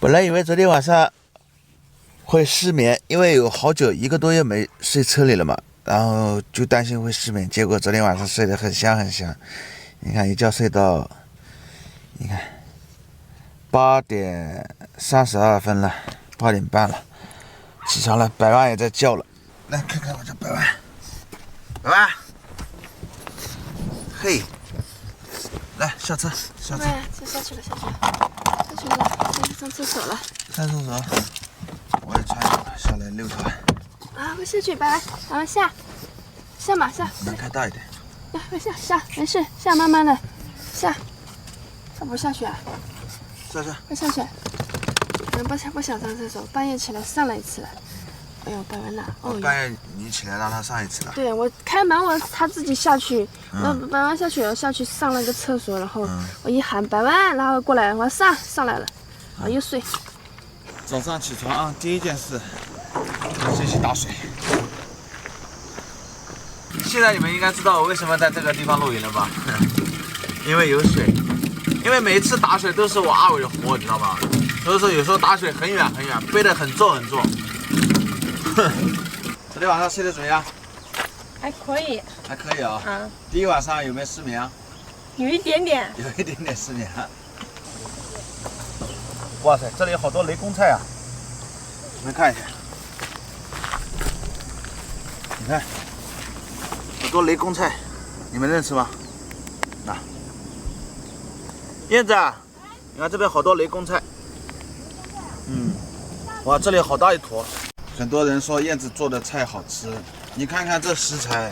本来以为昨天晚上会失眠，因为有好久1个多月没睡车里了嘛，然后就担心会失眠，结果昨天晚上睡得很香很香。你看一觉睡到，你看8点32分了，8点半了，起床了，百万也在叫了。来看看我这百万，百万，嘿，来下车，下车。哎，下去了，下去了，上厕所了。上厕所，我也穿上了，下来溜达。啊，快下去，百万下嘛下。门开大一点。快下，没事，下慢慢的，下不下去啊？下。快下去。不想上厕所，半夜起来上了一次了。哎呦，百万呐！哦，半夜你起来让他上一次了。对，我开门，他自己下去，百万下去上了个厕所，然后我一喊百万，然后过来，我上来了，啊又睡。早上起床啊，第一件事先去打水。现在你们应该知道我为什么在这个地方露营了吧？因为有水，因为每一次打水都是我阿伟的活，你知道吗？所以说有时候打水很远很远，背得很重。昨天晚上睡得怎么样？还可以。还可以啊。啊。第一晚上有没有失眠啊？有一点点失眠。哇塞，这里有好多雷公菜啊！你们看一下，你看，好多雷公菜，你们认识吗？那，燕子啊，你看这边好多雷公菜。哇，这里好大一坨。很多人说燕子做的菜好吃，你看看这食材，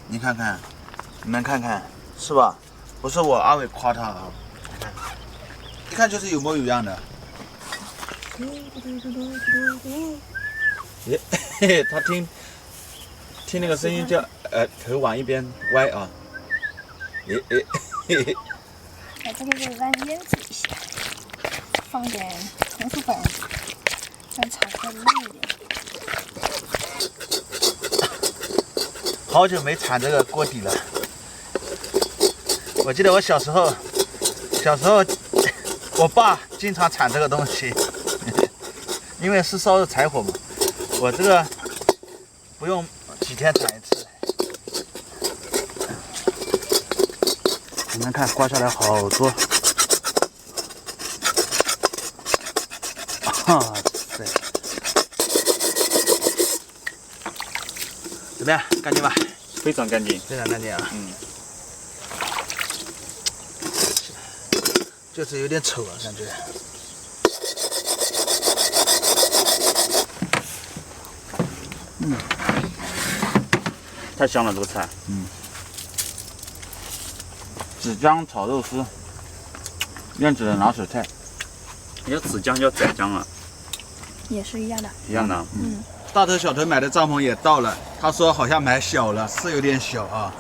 你们看看，是吧？不是我阿伟夸他啊，你看，一看就是有模有样的。嘿，他听那个声音叫头往一边歪啊。把这个肉再腌制一下，放点红薯粉，让炒出来嫩一点。好久没铲这个锅底了。我记得我小时候，我爸经常铲这个东西，因为是烧的柴火嘛。我这个不用几天铲一次。你们看，刮下来好多。哇塞！怎么样？干净吧？非常干净，非常干净啊。就是有点丑啊，感觉。太香了这个菜。子姜炒肉丝，燕子的拿手菜。有子姜叫仔姜啊，也是一样的。一样的。大头小头买的帐篷也到了，他说好像买小了，是有点小啊。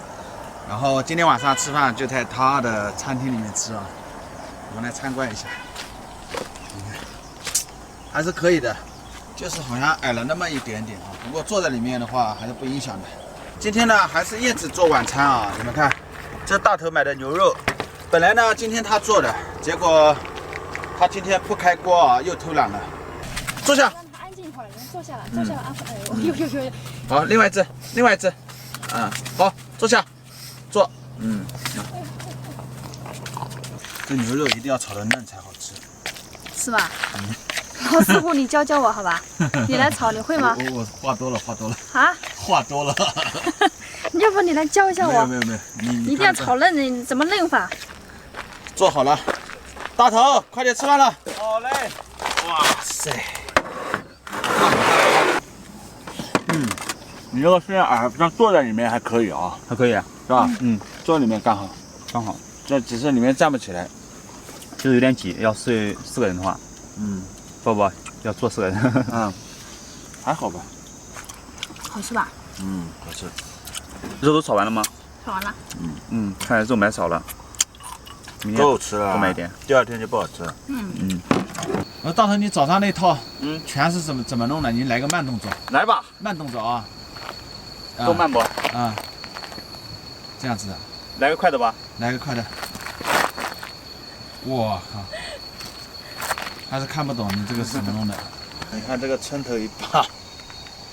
然后今天晚上吃饭就在他的餐厅里面吃啊，我们来参观一下。你看，还是可以的，就是好像矮了那么一点点啊。不过坐在里面的话还是不影响的。今天呢还是燕子做晚餐啊，你们看，这大头买的牛肉，本来呢今天他做的，结果他今天不开锅啊，又偷懒了。坐下。安静一会儿，坐下了啊！哎呦。好，另外一只，好，坐下，坐，这牛肉一定要炒得嫩才好吃，是吧？老师傅，你教教我好吧？你来炒，你会吗？我话多了啊？话多了。要不你来教一下我？没有，你一定要炒嫩，你怎么嫩法？做好了，大头，快点吃饭了。好嘞。哇塞。你这个虽然矮，像坐在里面还可以啊，还可以啊，是吧？坐在里面刚好。这只是里面站不起来，就是有点挤，要睡4个人的话，不，要坐4个人。还好吧。好吃吧？好吃。肉都炒完了吗？炒完了。看来肉买少了，明天够吃了，多买一点，第二天就不好吃了。大头，你早上那套，全是怎么弄的？你来个慢动作。来吧，慢动作啊。多慢不？这样子的。来个快的吧。来个快的。我靠！还是看不懂你这个是怎么弄的。你看这个称头一拔，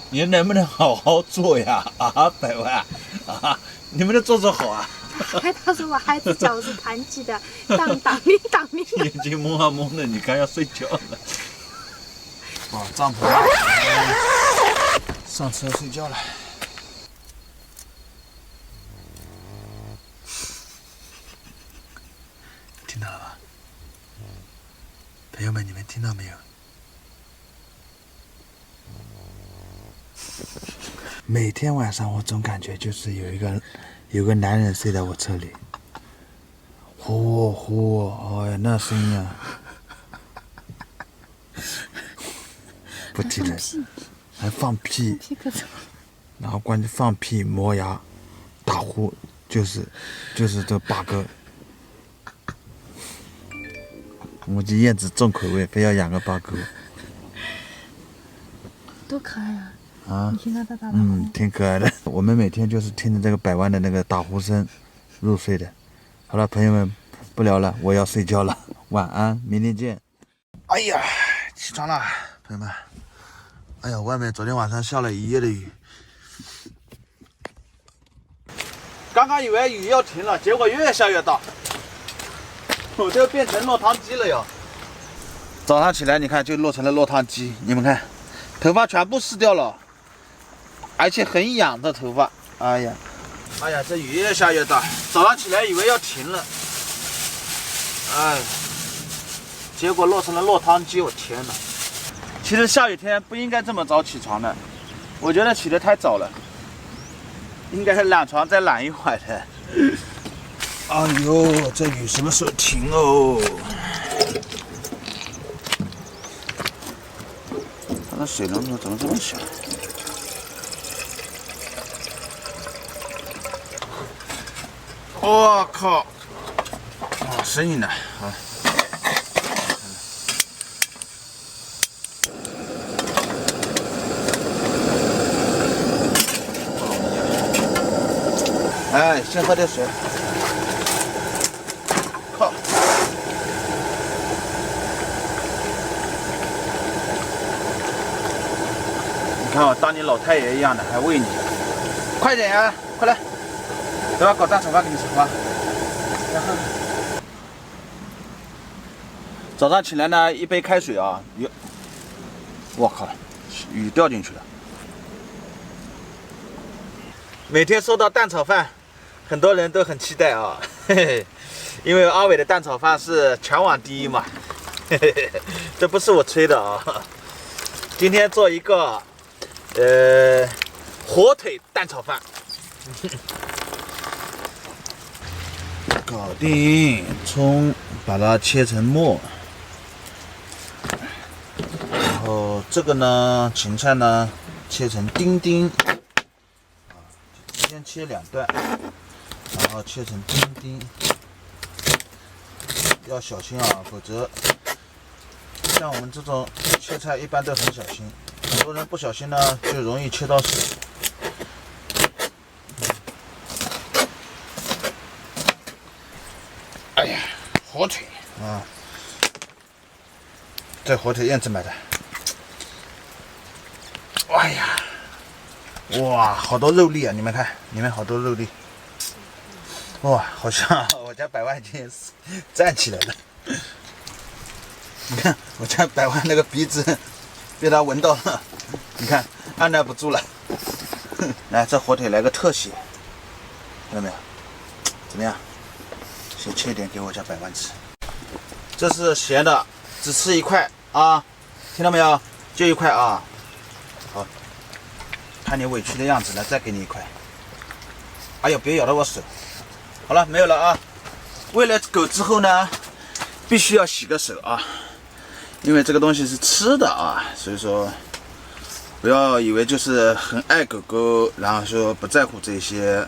你能不能好好做呀？啊，百万啊，你们能做好啊？还他说我孩子脚是弹起的，当铃当铃。眼睛蒙啊蒙的，你看要睡觉了。哇，帐篷上车睡觉了。听到了吧？朋友们，你们听到没有？每天晚上我总感觉就是有个男人睡在我车里，呼呼，哎呀，那声音啊，不提了，还放屁，然后关键放屁、磨牙、打呼，就是这八哥。母鸡燕子重口味，非要养个八哥。多可爱啊！啊，你听他在打呼。挺可爱的。我们每天就是听着这个百万的那个打呼声入睡的。好了，朋友们，不聊了，我要睡觉了，晚安，明天见。哎呀，起床了，朋友们。哎呀，外面昨天晚上下了一夜的雨，刚刚以为雨要停了，结果越下越大，我这变成落汤鸡了哟。早上起来，你看就落成了落汤鸡，你们看，头发全部湿掉了。而且很痒的头发，哎呀，这雨越下越大。早上起来以为要停了，哎，结果落成了落汤鸡，我天哪！其实下雨天不应该这么早起床的，我觉得起得太早了，应该是懒床再懒一会儿的。哎呦，这雨什么时候停哦？那水龙头怎么这么小？我靠！啊，声音呢？啊！哎，先喝点水。靠！你看我当你老太爷一样的，还喂你，快点呀，快来！等会搞蛋炒饭给你吃吧。早上起来呢，一杯开水啊，我靠，雨掉进去了。每天收到蛋炒饭，很多人都很期待啊，嘿嘿，因为阿伟的蛋炒饭是全网第一嘛，嘿嘿嘿，这不是我吹的啊。今天做一个火腿蛋炒饭。搞定，葱把它切成末，然后这个呢，芹菜呢切成丁丁，先切2段，然后切成丁丁，要小心啊，否则像我们这种切菜一般都很小心，很多人不小心呢就容易切到手。哎呀，火腿啊，这火腿燕子买的。哎呀，哇，好多肉粒啊！你们看，里面好多肉粒。哇，好像我家百万已经站起来了。你看，我家百万那个鼻子被他闻到了，你看按耐不住了。来，这火腿来个特写，看到没有？怎么样？先切一点给我家百万吃，这是咸的，只吃1块啊，听到没有？就1块啊。好，看你委屈的样子，来再给你1块。哎呦，别咬到我手。好了，没有了啊。喂了狗之后呢，必须要洗个手啊，因为这个东西是吃的啊，所以说不要以为就是很爱狗狗，然后说不在乎这些，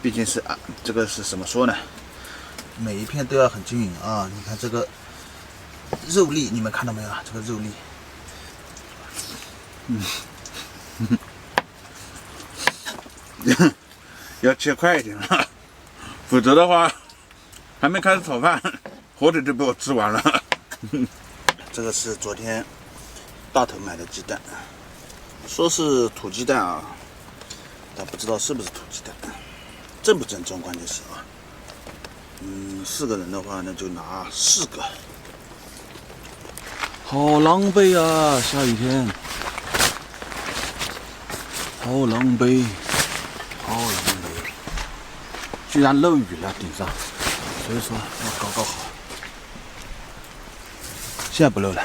毕竟是啊，这个是怎么说呢？每一片都要很均匀啊！你看这个肉粒，你们看到没有啊？这个肉粒，要切快一点了，否则的话，还没开始炒饭，火腿就被我吃完了。这个是昨天大头买的鸡蛋，说是土鸡蛋啊，但不知道是不是土鸡蛋，正不正宗关键是啊。4个人的话，那就拿4个。好狼狈啊！下雨天，好狼狈，好狼狈，居然漏雨了顶上，所以说要搞好。现在不漏了，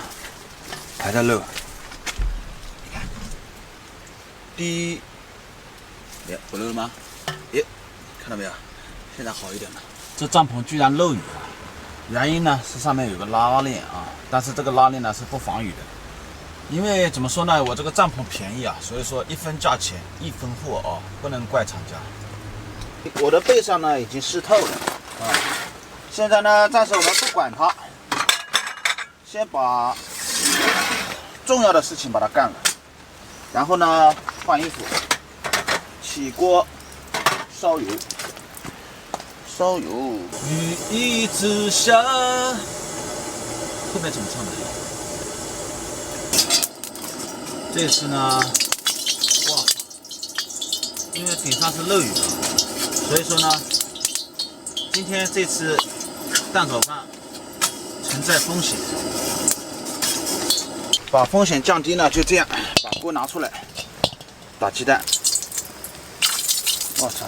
还在漏。你看，第一，不漏了吗？看到没有？现在好一点了。这帐篷居然漏雨了，原因呢是上面有个拉链啊，但是这个拉链呢是不防雨的。因为怎么说呢，我这个帐篷便宜啊，所以说一分价钱一分货啊，不能怪厂家。我的背上呢已经湿透了啊，现在呢暂时我们不管它，先把重要的事情把它干了，然后呢换衣服，起锅烧油。烧油，雨一直下。后面怎么唱的？这次呢，哇，因为顶上是漏雨的，所以说呢，今天这次蛋炒饭存在风险。把风险降低呢，就这样，把锅拿出来，打鸡蛋。我操！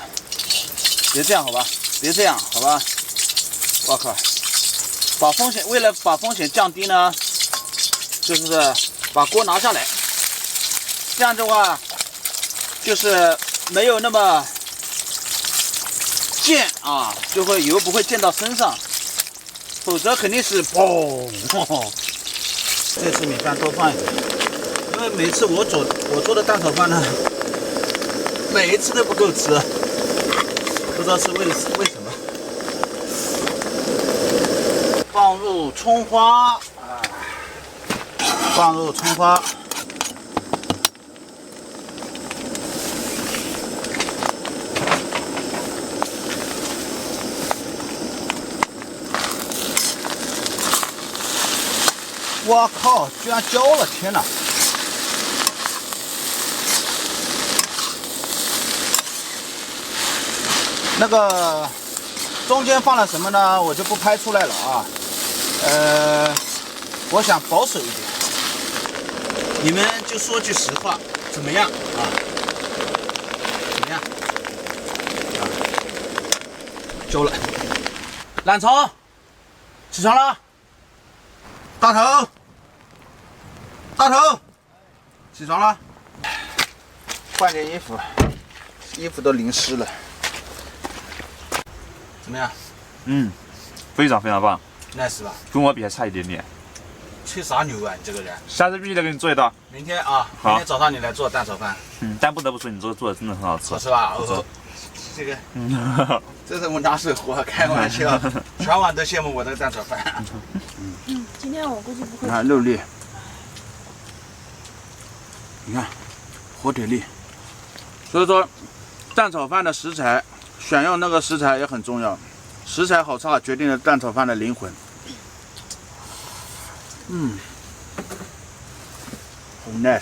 别这样好吧？别这样，好吧？我靠！为了把风险降低呢，就是把锅拿下来，这样的话，就是没有那么溅啊，就会油不会溅到身上，否则肯定是砰！这次米饭多放一点，因为每次我做的蛋炒饭呢，每一次都不够吃。不知道是为什么。放入葱花，放入葱花，我靠，居然焦了！天哪！那个中间放了什么呢？我就不拍出来了啊。我想保守一点，你们就说句实话，怎么样啊？怎么样？啊，焦了。懒虫，起床了。大头，大头，起床了。换件衣服，衣服都淋湿了。怎么样？非常非常棒 ，nice 吧？跟我比还差一点点。吹啥牛啊，你这个人！下次必须得给你做一道。明天啊，明天早上你来做蛋炒饭。但不得不说，你做的真的很好吃。好吃吧？哦，这个，这是我拿手活，开玩笑，全网都羡慕我的蛋炒饭。今天我估计不会。你看肉粒，你看火腿粒，所以说蛋炒饭的食材，选用那个食材也很重要，食材好差决定了蛋炒饭的灵魂。好 nice。